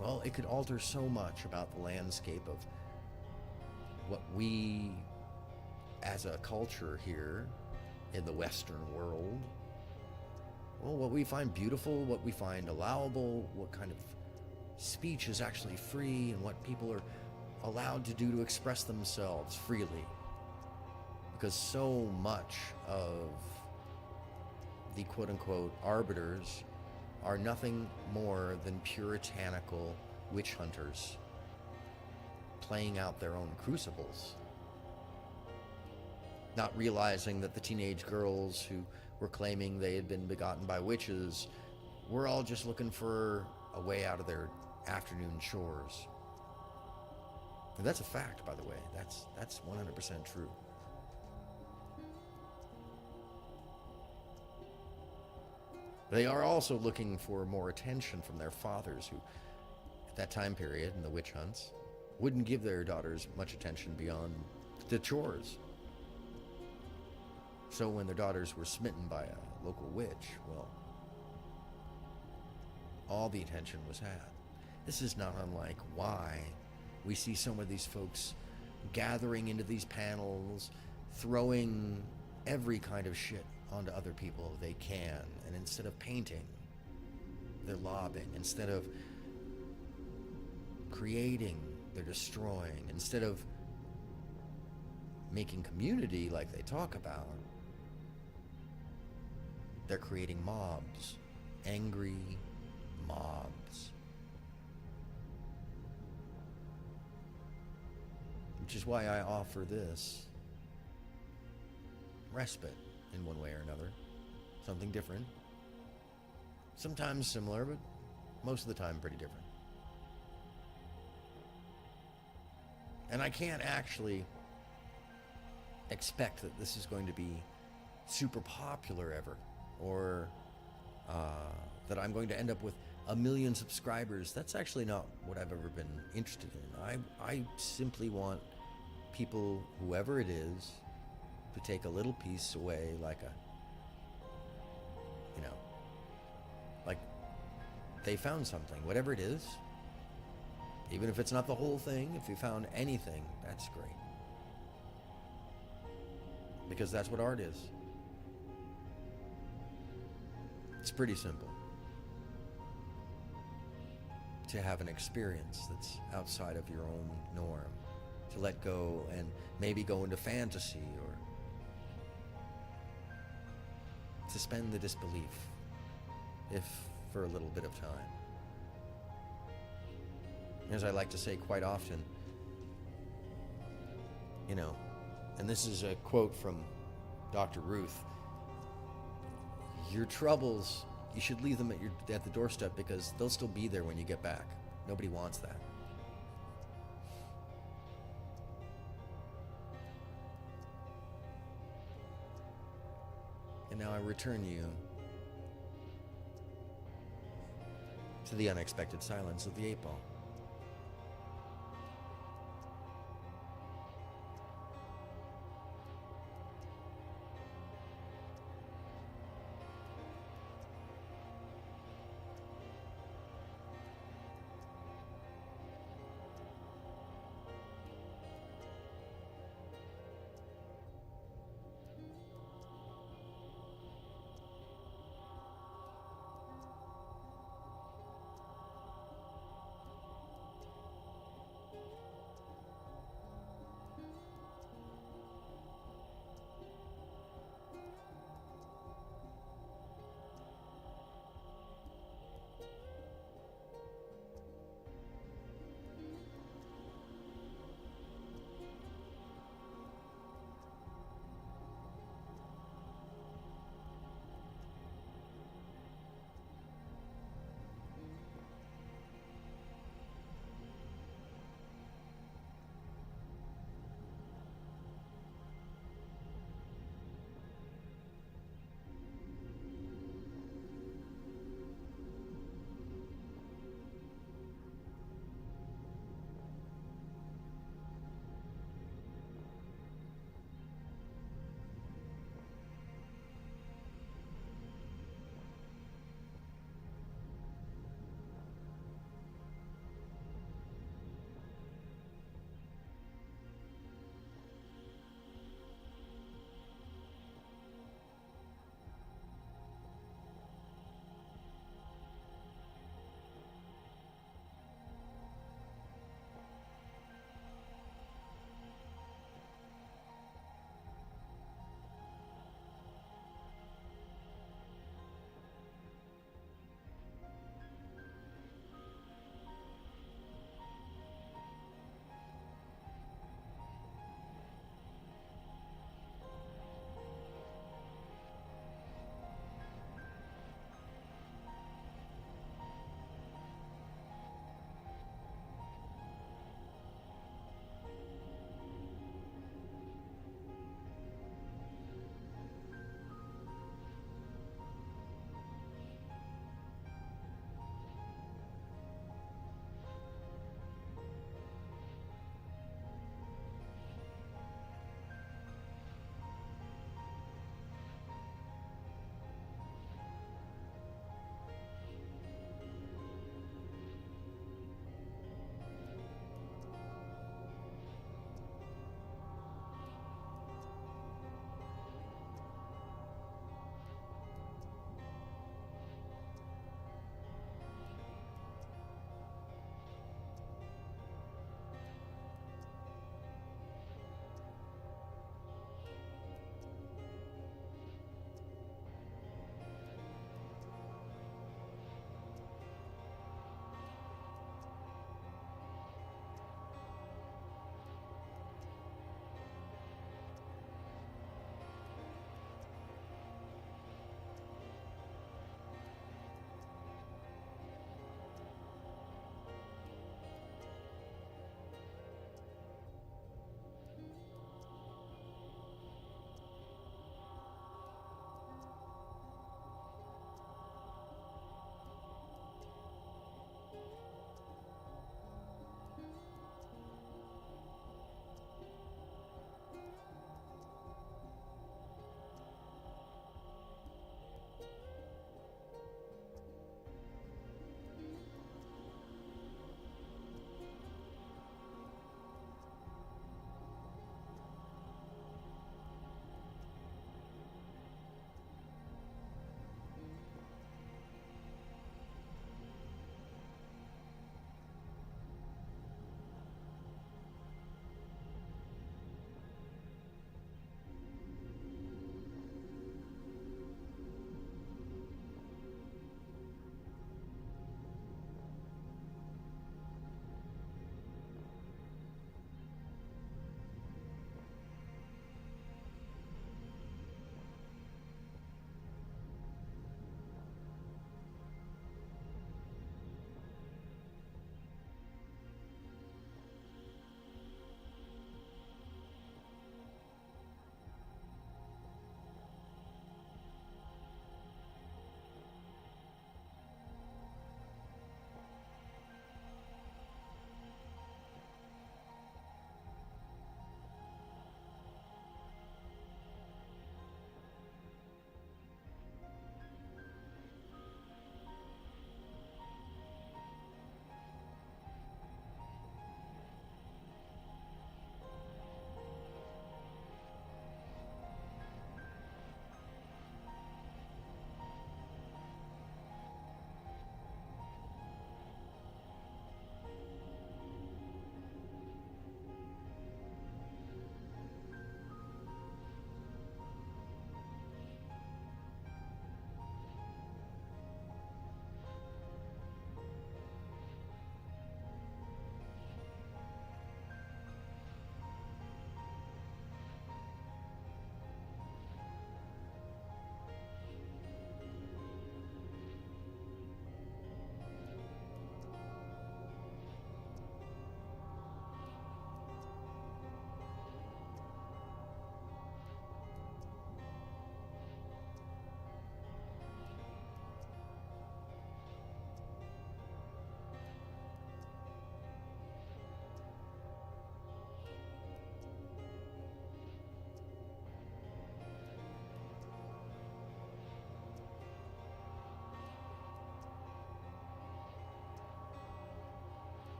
well, it could alter so much about the landscape of what we as a culture here in the Western world, well, what we find beautiful, what we find allowable, what kind of speech is actually free, and what people are allowed to do to express themselves freely. Because so much of the quote-unquote arbiters are nothing more than puritanical witch hunters playing out their own crucibles, not realizing that the teenage girls who were claiming they had been begotten by witches were all just looking for a way out of their afternoon chores. And that's a fact, by the way. That's 100% true. They are also looking for more attention from their fathers who, at that time period in the witch hunts, wouldn't give their daughters much attention beyond the chores. So when their daughters were smitten by a local witch, well, all the attention was had. This is not unlike why we see some of these folks gathering into these panels, throwing every kind of shit onto other people they can, and instead of painting, they're lobbing. Instead of creating, they're destroying. Instead of making community like they talk about, they're creating mobs, angry mobs. Which is why I offer this respite in one way or another. Something different. Sometimes similar, but most of the time pretty different. And I can't actually expect that this is going to be super popular ever, or that I'm going to end up with 1 million subscribers. That's actually not what I've ever been interested in. I simply want people, whoever it is, to take a little piece away, like like they found something, whatever it is. Even if it's not the whole thing, if you found anything, that's great. Because that's what art is. It's pretty simple. To have an experience that's outside of your own norm. To let go and maybe go into fantasy, or suspend the disbelief, if for a little bit of time. As I like to say quite often, and this is a quote from Dr. Ruth, Your troubles, you should leave them at the doorstep, because they'll still be there when you get back. Nobody wants that. And now I return you to the unexpected silence of the 8-ball.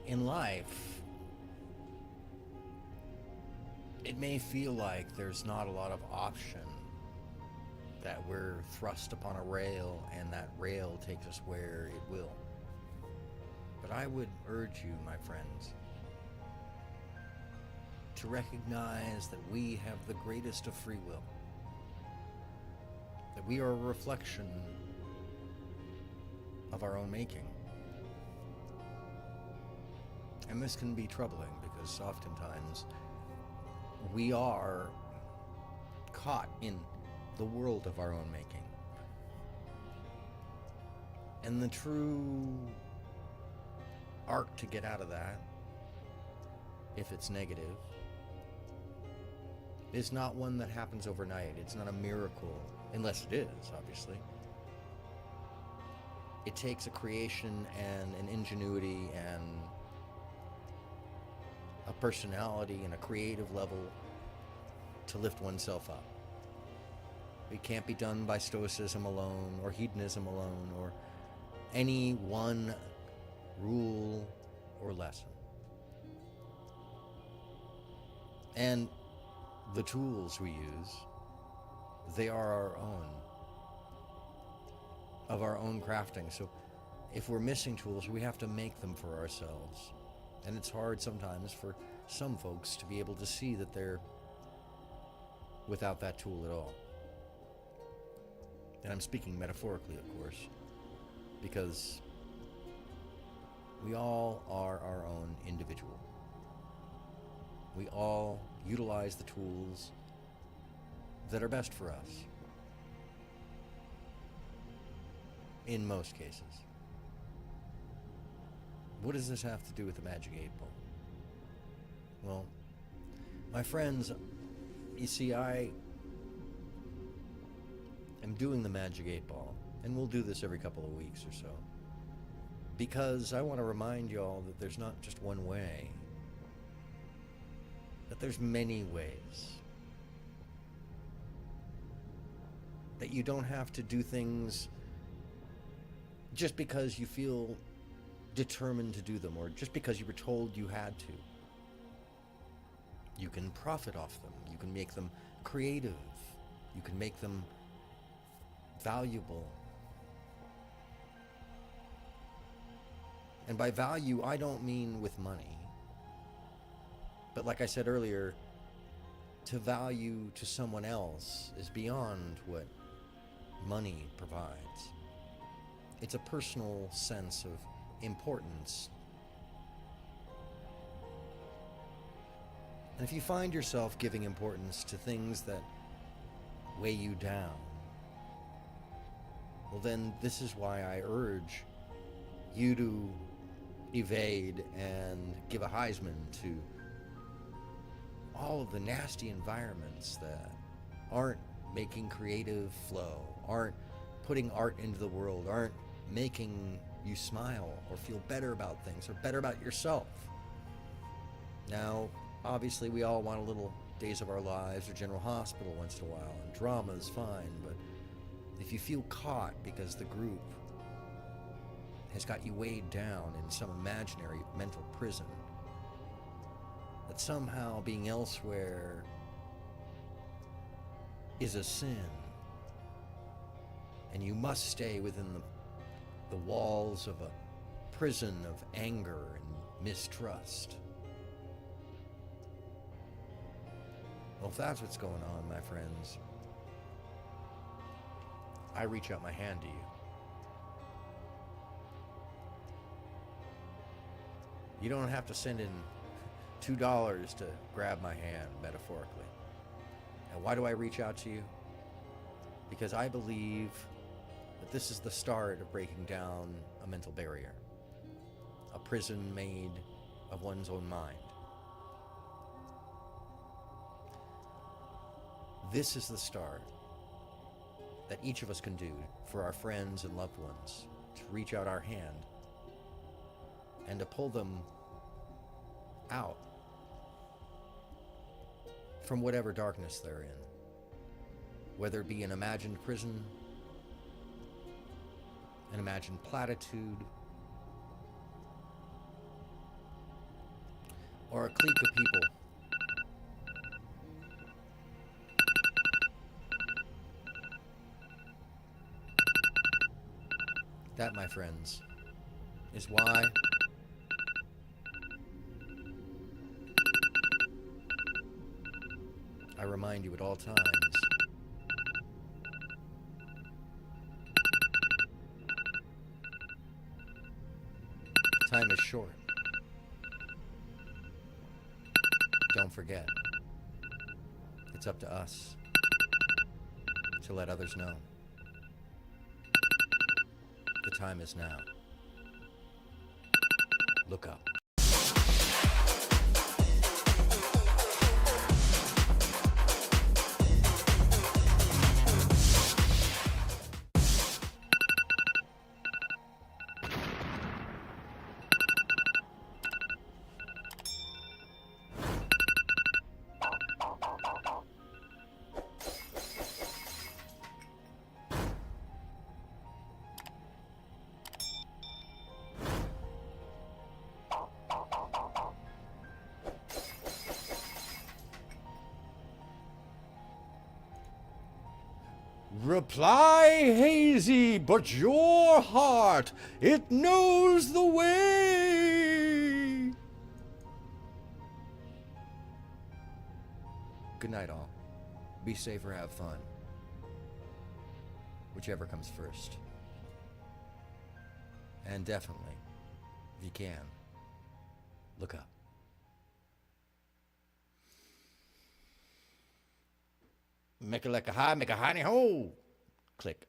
in life, it may feel like there's not a lot of option, that we're thrust upon a rail and that rail takes us where it will. But I would urge you, my friends, to recognize that we have the greatest of free will, that we are a reflection of our own making. And this can be troubling because oftentimes we are caught in the world of our own making. And the true arc to get out of that, if it's negative, is not one that happens overnight. It's not a miracle, unless it is, obviously. It takes a creation and an ingenuity and a personality and a creative level to lift oneself up. It can't be done by stoicism alone or hedonism alone or any one rule or lesson. And the tools we use, they are our own, of our own crafting. So if we're missing tools, we have to make them for ourselves. And it's hard sometimes for some folks to be able to see that they're without that tool at all. And I'm speaking metaphorically, of course, because we all are our own individual. We all utilize the tools that are best for us, in most cases. What does this have to do with the Magic 8 Ball? Well, my friends, you see, I am doing the Magic 8 Ball, and we'll do this every couple of weeks or so, because I want to remind y'all that there's not just one way, that there's many ways. That you don't have to do things just because you feel determined to do them, or just because you were told you had to. You can profit off them. You can make them creative. You can make them valuable. And by value, I don't mean with money. But like I said earlier, to value to someone else is beyond what money provides. It's a personal sense of importance. And if you find yourself giving importance to things that weigh you down, well then this is why I urge you to evade and give a Heisman to all of the nasty environments that aren't making creative flow, aren't putting art into the world, aren't making you smile or feel better about things or better about yourself. Now, obviously we all want a little Days of Our Lives or General Hospital once in a while, and drama is fine, but if you feel caught because the group has got you weighed down in some imaginary mental prison, that somehow being elsewhere is a sin, and you must stay within the walls of a prison of anger and mistrust. Well, if that's what's going on, my friends, I reach out my hand to you. You don't have to send in $2 to grab my hand, metaphorically. And why do I reach out to you? Because I believe that this is the start of breaking down a mental barrier, a prison made of one's own mind. This is the start that each of us can do for our friends and loved ones, to reach out our hand and to pull them out from whatever darkness they're in, whether it be an imagined prison, an imagined platitude, or a clique of people. That, my friends, is why I remind you at all times time is short. Don't forget, it's up to us to let others know. The time is now. Look up. Reply hazy, but your heart, it knows the way. Good night, all. Be safe or have fun. Whichever comes first. And definitely, if you can, look up. Make a like a high, make a honey ho. Click.